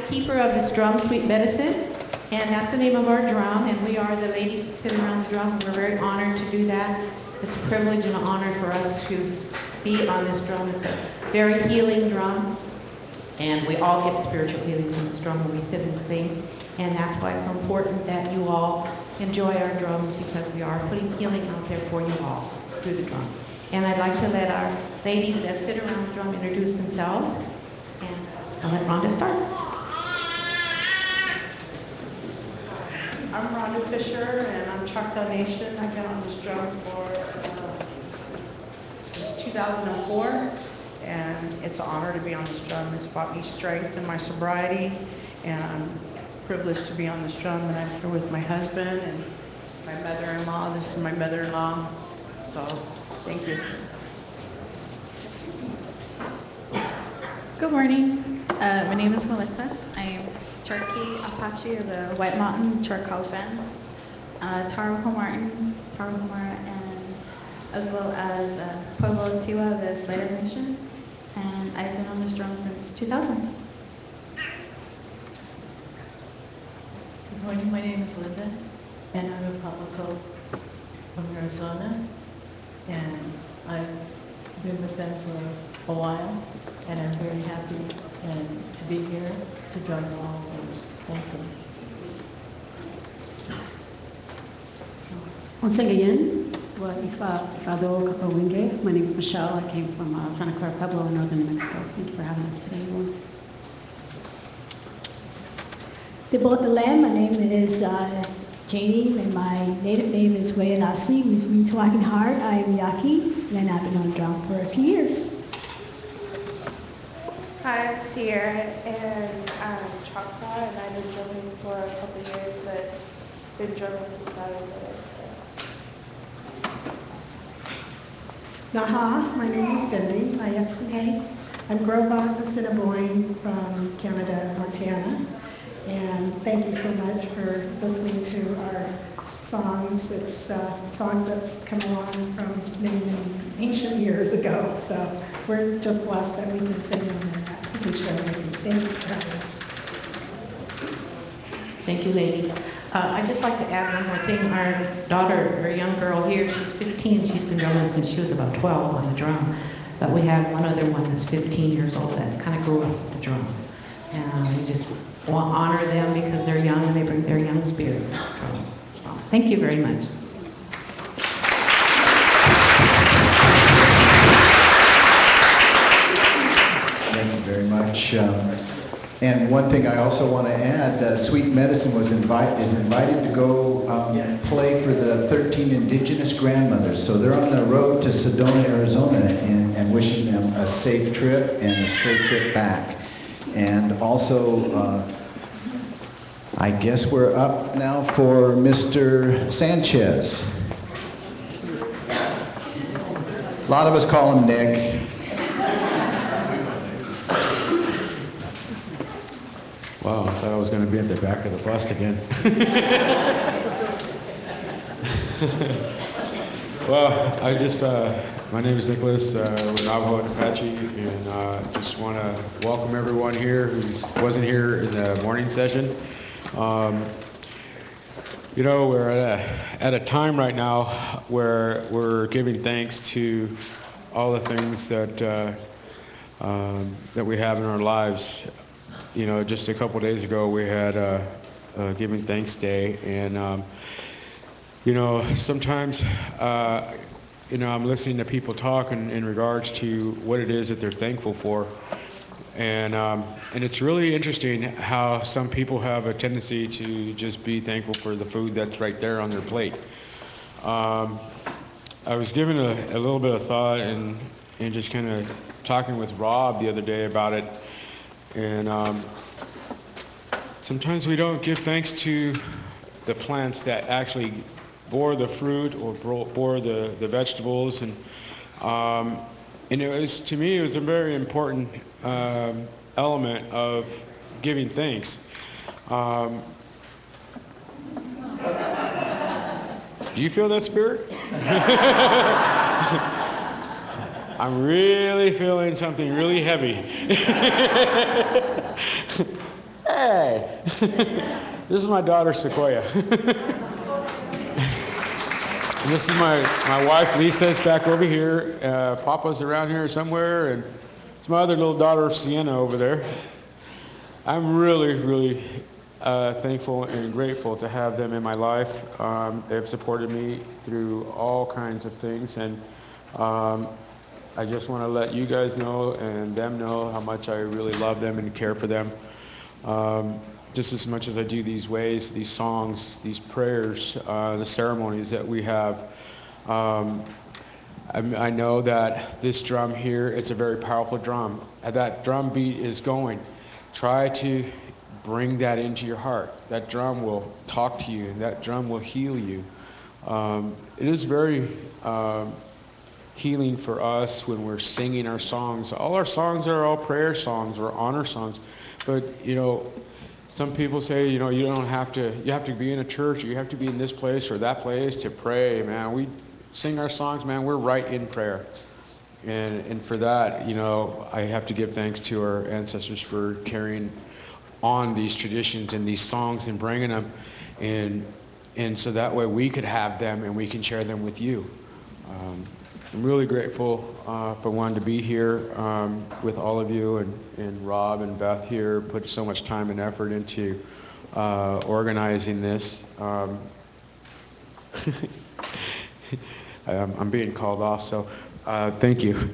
keeper of this drum, Sweet Medicine, and that's the name of our drum, and we are the ladies that sit around the drum. We're very honored to do that. It's a privilege and an honor for us to be on this drum. It's a very healing drum, and we all get spiritual healing from this drum when we sit and sing, and that's why it's so important that you all enjoy our drums, because we are putting healing out there for you all through the drum. And I'd like to let our ladies that sit around the drum introduce themselves, and I'll let Rhonda start. I'm Rhonda Fisher, and I'm Choctaw Nation. I've been on this drum for since 2004, and it's an honor to be on this drum. It's brought me strength in my sobriety, and I'm privileged to be on this drum. And I'm here with my husband and my mother-in-law. This is my mother-in-law, so thank you. Good morning. My name is Melissa. I am Cherokee Apache of the White Mountain Chiricahua Bands, Tarahumara Martin, Tarahumara, and as well as Pueblo Tiwa of the Slater Nation. And I've been on this drum since 2000. Good morning, my name is Linda, and I'm a Papaco from Arizona, and I've been with them for a while, and I'm very happy to be here to drum along with. Thank you. Once again, my name is Michelle. I came from Santa Clara Pueblo in northern New Mexico. Thank you for having us today, everyone. My name is Janie, and my native name is Wayanasi, which means walking hard. I am Yaqui, and I've been on drum for a few years. Hi, I'm Sierra, and I'm Choctaw, and I've been drumming for a couple of years, but been drumming since I was little. Naha, my name is Cindy. I'm Grover Assiniboine from Canada, Montana. And thank you so much for listening to our songs. It's songs that's come along from many, many ancient years ago. So we're just blessed that we can sing them and that we can share with you. Thank you for having us. Thank you, ladies. I'd just like to add one more thing. Our daughter, our young girl here, she's 15. She's been drumming since she was about 12 on the drum. But we have one other one that's 15 years old that kind of grew up with the drum. And we just want to honor them because they're young and they bring their young spirit. So, thank you very much. Thank you very much. And one thing I also want to add, Sweet Medicine is invited to go play for the 13 indigenous grandmothers. So they're on the road to Sedona, Arizona, and wishing them a safe trip and a safe trip back. And also, I guess we're up now for Mr. Sanchez. A lot of us call him Nick. Wow, I thought I was going to be at the back of the bus again. Well, my name is Nicholas, we're Navajo and Apache, and just want to welcome everyone here who wasn't here in the morning session. You know, we're at a time right now where we're giving thanks to all the things that we have in our lives. You know, just a couple days ago we had Giving Thanks Day, and you know, sometimes you know, I'm listening to people talk in regards to what it is that they're thankful for, and it's really interesting how some people have a tendency to just be thankful for the food that's right there on their plate. I was given a little bit of thought and just kind of talking with Rob the other day about it. And sometimes we don't give thanks to the plants that actually bore the fruit or bore the vegetables, and it was, to me, it was a very important element of giving thanks. Do you feel that spirit? I'm really feeling something really heavy. Hey! This is my daughter, Sequoia. And this is my wife, Lisa, is back over here. Papa's around here somewhere, and it's my other little daughter, Sienna, over there. I'm really, really thankful and grateful to have them in my life. They've supported me through all kinds of things, and I just want to let you guys know and them know how much I really love them and care for them. Just as much as I do these ways, these songs, these prayers, the ceremonies that we have. I know that this drum here, it's a very powerful drum. That drum beat is going. Try to bring that into your heart. That drum will talk to you, and that drum will heal you. It is very healing for us when we're singing our songs. All our songs are all prayer songs or honor songs. But, you know, some people say, you know, you have to be in a church, or you have to be in this place or that place to pray, man. We sing our songs, man, we're right in prayer. And for that, you know, I have to give thanks to our ancestors for carrying on these traditions and these songs and bringing them. And so that way we could have them and we can share them with you. I'm really grateful for wanting to be here with all of you, and Rob and Beth here put so much time and effort into organizing this. I'm being called off, so thank you.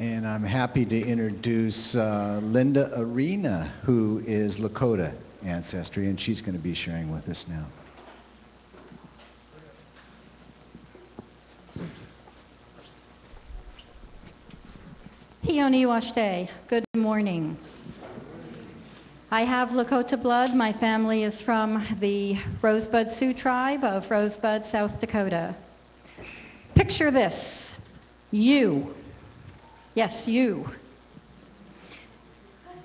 And I'm happy to introduce Linda Arena, who is Lakota ancestry, and she's going to be sharing with us now. Hioni Washte, good morning. I have Lakota blood. My family is from the Rosebud Sioux tribe of Rosebud, South Dakota. Picture this, you, yes, you,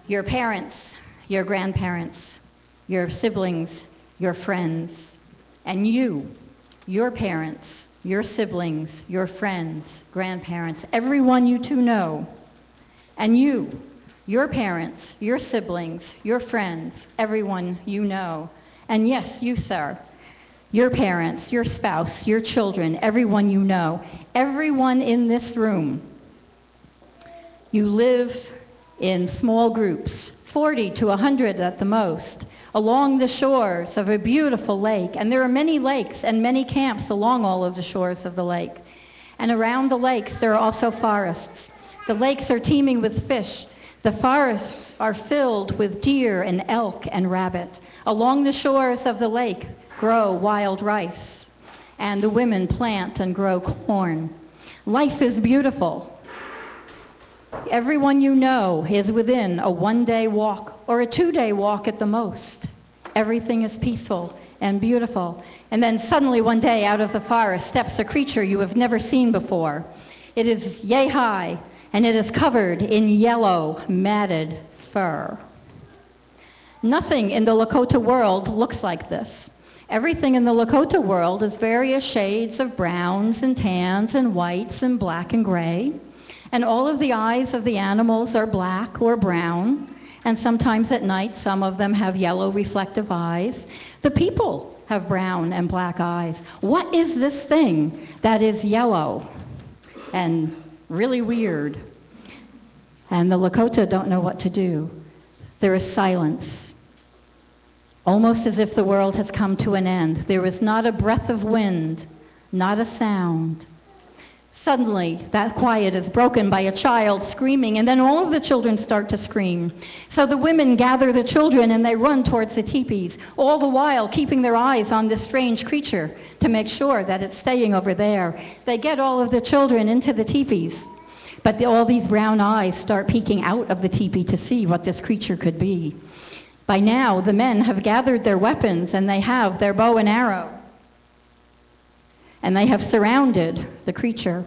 your parents, your grandparents, your siblings, your friends, and you, your parents, your siblings, your friends, grandparents, everyone you two know, and you, your parents, your siblings, your friends, everyone you know. And yes, you, sir, your parents, your spouse, your children, everyone you know, everyone in this room. You live in small groups, 40 to 100 at the most, along the shores of a beautiful lake. And there are many lakes and many camps along all of the shores of the lake. And around the lakes, there are also forests. The lakes are teeming with fish. The forests are filled with deer and elk and rabbit. Along the shores of the lake grow wild rice, and the women plant and grow corn. Life is beautiful. Everyone you know is within a one-day walk or a two-day walk at the most. Everything is peaceful and beautiful. And then suddenly one day out of the forest steps a creature you have never seen before. It is yay high, and it is covered in yellow, matted fur. Nothing in the Lakota world looks like this. Everything in the Lakota world is various shades of browns and tans and whites and black and gray. And all of the eyes of the animals are black or brown. And sometimes at night, some of them have yellow reflective eyes. The people have brown and black eyes. What is this thing that is yellow and really weird? And the Lakota don't know what to do. There is silence, almost as if the world has come to an end. There is not a breath of wind, not a sound. Suddenly, that quiet is broken by a child screaming, and then all of the children start to scream. So the women gather the children and they run towards the teepees, all the while keeping their eyes on this strange creature to make sure that it's staying over there. They get all of the children into the teepees, but all these brown eyes start peeking out of the teepee to see what this creature could be. By now, the men have gathered their weapons and they have their bow and arrow. And they have surrounded the creature.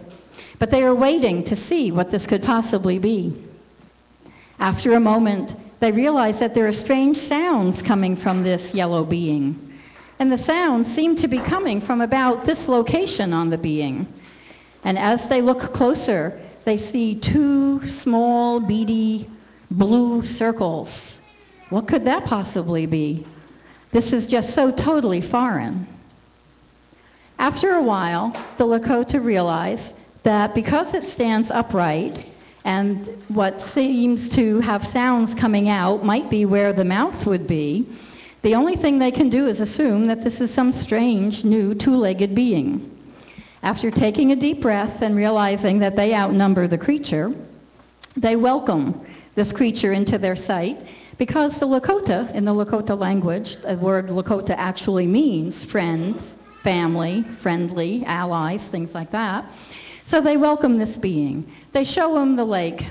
But they are waiting to see what this could possibly be. After a moment, they realize that there are strange sounds coming from this yellow being. And the sounds seem to be coming from about this location on the being. And as they look closer, they see two small, beady, blue circles. What could that possibly be? This is just so totally foreign. After a while, the Lakota realize that because it stands upright and what seems to have sounds coming out might be where the mouth would be, the only thing they can do is assume that this is some strange, new, two-legged being. After taking a deep breath and realizing that they outnumber the creature, they welcome this creature into their sight because the Lakota, in the Lakota language, the word Lakota actually means friends, family, friendly, allies, things like that. So they welcome this being. They show him the lake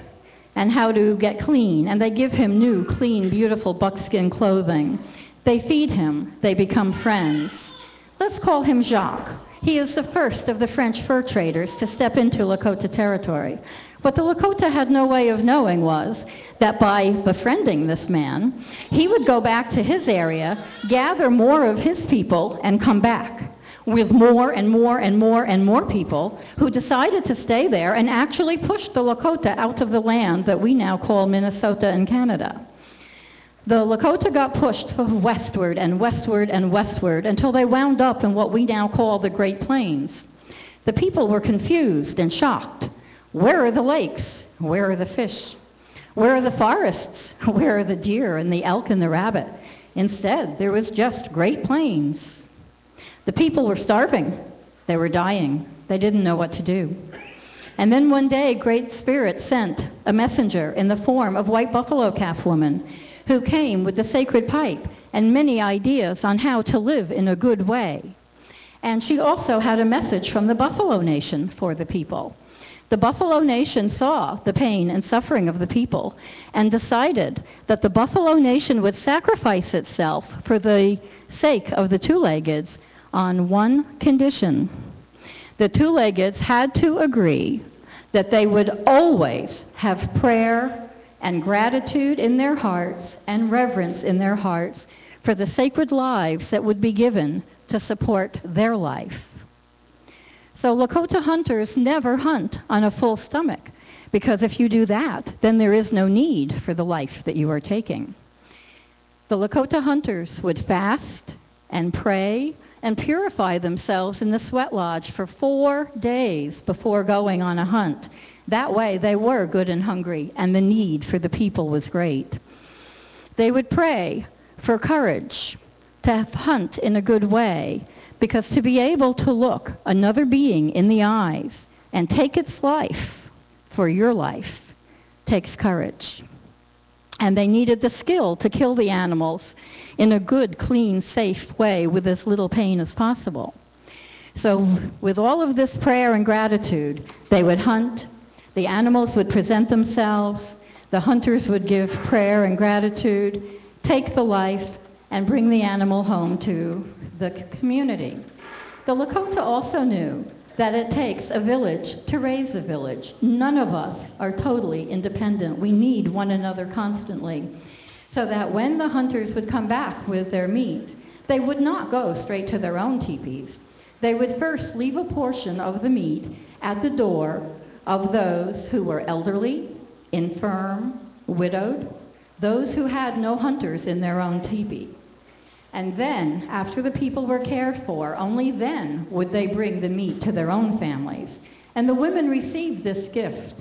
and how to get clean, and they give him new, clean, beautiful buckskin clothing. They feed him. They become friends. Let's call him Jacques. He is the first of the French fur traders to step into Lakota territory. What the Lakota had no way of knowing was that by befriending this man, he would go back to his area, gather more of his people, and come back with more and more and more and more people who decided to stay there and actually pushed the Lakota out of the land that we now call Minnesota and Canada. The Lakota got pushed westward and westward and westward until they wound up in what we now call the Great Plains. The people were confused and shocked. Where are the lakes? Where are the fish? Where are the forests? Where are the deer and the elk and the rabbit? Instead, there was just Great Plains. The people were starving. They were dying. They didn't know what to do. And then one day, Great Spirit sent a messenger in the form of White Buffalo Calf Woman, who came with the sacred pipe and many ideas on how to live in a good way. And she also had a message from the Buffalo Nation for the people. The Buffalo Nation saw the pain and suffering of the people and decided that the Buffalo Nation would sacrifice itself for the sake of the two-leggeds on one condition. The two-leggeds had to agree that they would always have prayer and gratitude in their hearts and reverence in their hearts for the sacred lives that would be given to support their life. So Lakota hunters never hunt on a full stomach, because if you do that, then there is no need for the life that you are taking. The Lakota hunters would fast and pray and purify themselves in the sweat lodge for 4 days before going on a hunt. That way they were good and hungry, and the need for the people was great. They would pray for courage to hunt in a good way, because to be able to look another being in the eyes and take its life for your life takes courage. And they needed the skill to kill the animals in a good, clean, safe way with as little pain as possible. So with all of this prayer and gratitude, they would hunt, the animals would present themselves, the hunters would give prayer and gratitude, take the life, and bring the animal home to the community. The Lakota also knew that it takes a village to raise a village. None of us are totally independent. We need one another constantly. So that when the hunters would come back with their meat, they would not go straight to their own teepees. They would first leave a portion of the meat at the door of those who were elderly, infirm, widowed, those who had no hunters in their own teepee. And then, after the people were cared for, only then would they bring the meat to their own families. And the women received this gift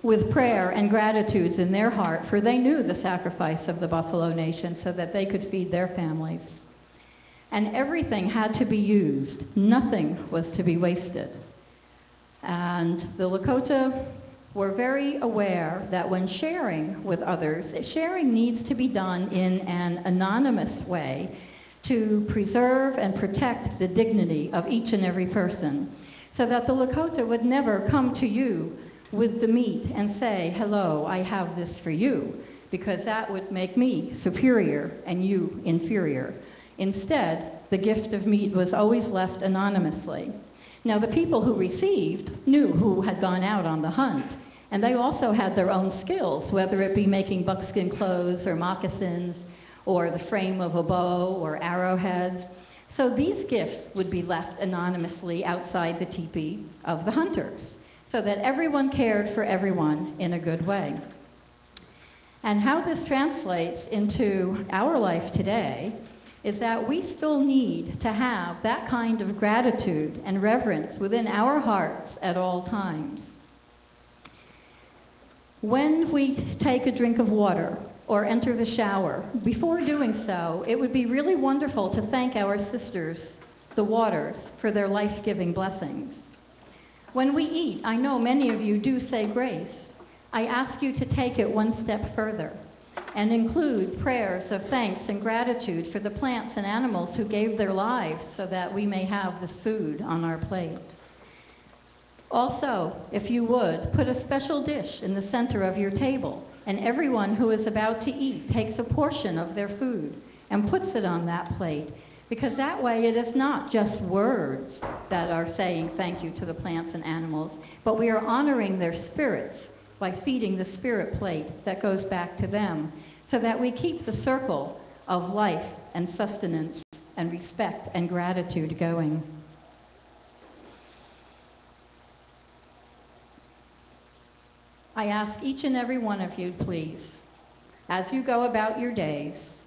with prayer and gratitudes in their heart, for they knew the sacrifice of the Buffalo Nation so that they could feed their families. And everything had to be used. Nothing was to be wasted. And the Lakota were very aware that when sharing with others, sharing needs to be done in an anonymous way to preserve and protect the dignity of each and every person, so that the Lakota would never come to you with the meat and say, "Hello, I have this for you," because that would make me superior and you inferior. Instead, the gift of meat was always left anonymously. Now, the people who received knew who had gone out on the hunt, and they also had their own skills, whether it be making buckskin clothes or moccasins or the frame of a bow or arrowheads. So these gifts would be left anonymously outside the teepee of the hunters, so that everyone cared for everyone in a good way. And how this translates into our life today is that we still need to have that kind of gratitude and reverence within our hearts at all times. When we take a drink of water or enter the shower, before doing so, it would be really wonderful to thank our sisters, the waters, for their life-giving blessings. When we eat, I know many of you do say grace. I ask you to take it one step further and include prayers of thanks and gratitude for the plants and animals who gave their lives so that we may have this food on our plate. Also, if you would, put a special dish in the center of your table, and everyone who is about to eat takes a portion of their food and puts it on that plate, because that way it is not just words that are saying thank you to the plants and animals, but we are honoring their spirits by feeding the spirit plate that goes back to them, so that we keep the circle of life and sustenance and respect and gratitude going. I ask each and every one of you, please, as you go about your days,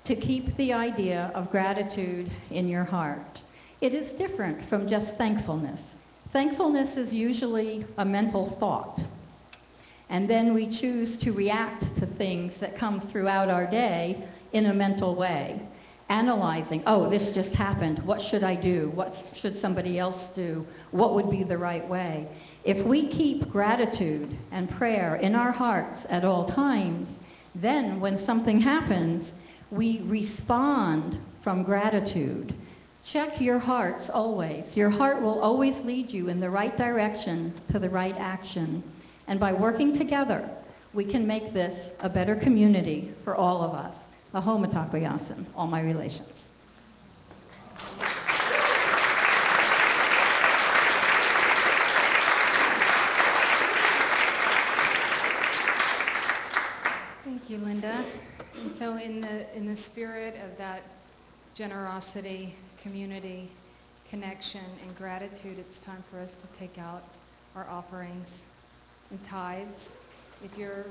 to keep the idea of gratitude in your heart. It is different from just thankfulness. Thankfulness is usually a mental thought. And then we choose to react to things that come throughout our day in a mental way. analyzing, oh, this just happened, what should I do? What should somebody else do? What would be the right way? If we keep gratitude and prayer in our hearts at all times, then when something happens, we respond from gratitude. Check your hearts always. Your heart will always lead you in the right direction to the right action. And by working together, we can make this a better community for all of us. Ahoma Takoyasin, all my relations. Thank you, Linda. And so in the spirit of that generosity, community, connection, and gratitude, it's time for us to take out our offerings and tithes. If you're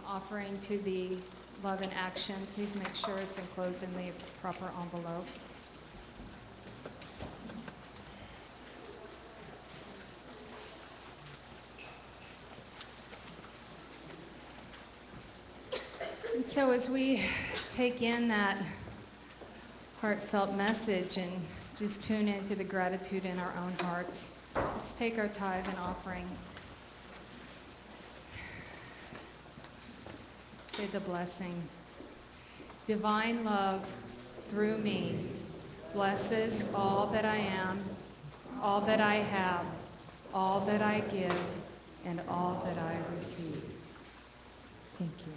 offering to the Love in Action, please make sure it's enclosed in the proper envelope. And so as we take in that heartfelt message and just tune into the gratitude in our own hearts, let's take our tithe and offering. Say the blessing. Divine love through me blesses all that I am, all that I have, all that I give, and all that I receive. Thank you.